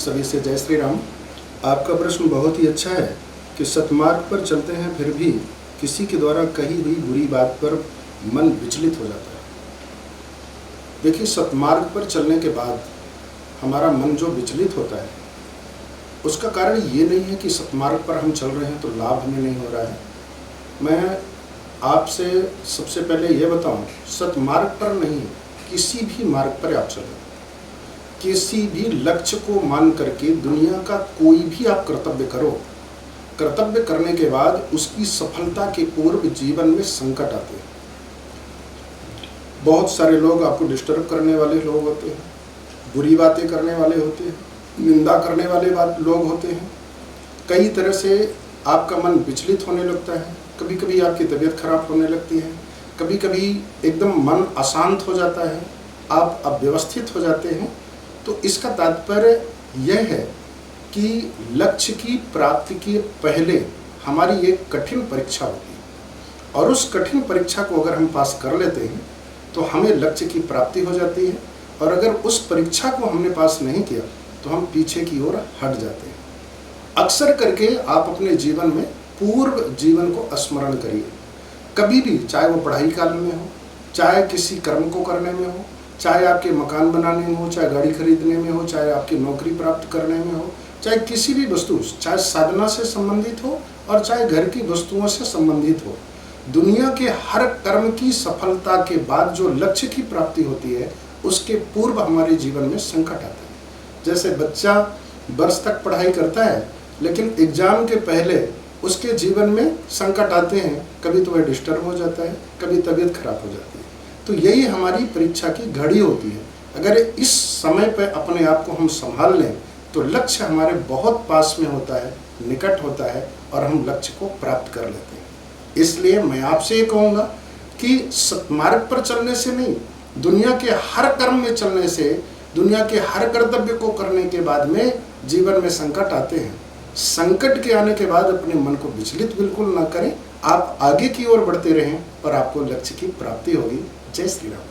सभी से जय श्री राम। आपका प्रश्न बहुत ही अच्छा है कि सतमार्ग पर चलते हैं फिर भी किसी के द्वारा कही हुई बुरी बात पर मन विचलित हो जाता है। देखिए, सतमार्ग पर चलने के बाद हमारा मन जो विचलित होता है उसका कारण ये नहीं है कि सतमार्ग पर हम चल रहे हैं तो लाभ हमें नहीं हो रहा है। मैं आपसे सबसे पहले ये बताऊं, सतमार्ग पर नहीं, किसी भी मार्ग पर आप चलें, किसी भी लक्ष्य को मान करके दुनिया का कोई भी आप कर्तव्य करो। कर्तव्य करने के बाद उसकी सफलता के पूर्व जीवन में संकट आते हैं। बहुत सारे लोग आपको डिस्टर्ब करने वाले लोग होते हैं, बुरी बातें करने वाले होते हैं, निंदा करने वाले लोग होते हैं। कई तरह से आपका मन विचलित होने लगता है। कभी कभी आपकी तबीयत खराब होने लगती है, कभी कभी एकदम मन अशांत हो जाता है, आप अव्यवस्थित हो जाते हैं। तो इसका तात्पर्य यह है कि लक्ष्य की प्राप्ति के पहले हमारी एक कठिन परीक्षा होती है और उस कठिन परीक्षा को अगर हम पास कर लेते हैं तो हमें लक्ष्य की प्राप्ति हो जाती है। और अगर उस परीक्षा को हमने पास नहीं किया तो हम पीछे की ओर हट जाते हैं। अक्सर करके आप अपने जीवन में पूर्व जीवन को स्मरण करिए। कभी भी, चाहे वो पढ़ाई काल में हो, चाहे किसी कर्म को करने में हो, चाहे आपके मकान बनाने में हो, चाहे गाड़ी खरीदने में हो, चाहे आपकी नौकरी प्राप्त करने में हो, चाहे किसी भी वस्तु, चाहे साधना से संबंधित हो और चाहे घर की वस्तुओं से संबंधित हो, दुनिया के हर कर्म की सफलता के बाद जो लक्ष्य की प्राप्ति होती है उसके पूर्व हमारे जीवन में संकट आता है। जैसे बच्चा वर्ष तक पढ़ाई करता है लेकिन एग्जाम के पहले उसके जीवन में संकट आते हैं। कभी तो वह डिस्टर्ब हो जाता है, कभी तबीयत खराब हो जाती है। तो यही हमारी परीक्षा की घड़ी होती है। अगर इस समय पर अपने आप को हम संभाल लें तो लक्ष्य हमारे बहुत पास में होता है, निकट होता है और हम लक्ष्य को प्राप्त कर लेते हैं। इसलिए मैं आपसे ये कहूँगा कि सतमार्ग पर चलने से नहीं, दुनिया के हर कर्म में चलने से, दुनिया के हर कर्तव्य को करने के बाद में जीवन में संकट आते हैं। संकट के आने के बाद अपने मन को विचलित बिल्कुल ना करें। आप आगे की ओर बढ़ते रहें और आपको लक्ष्य की प्राप्ति होगी। जय श्री राम।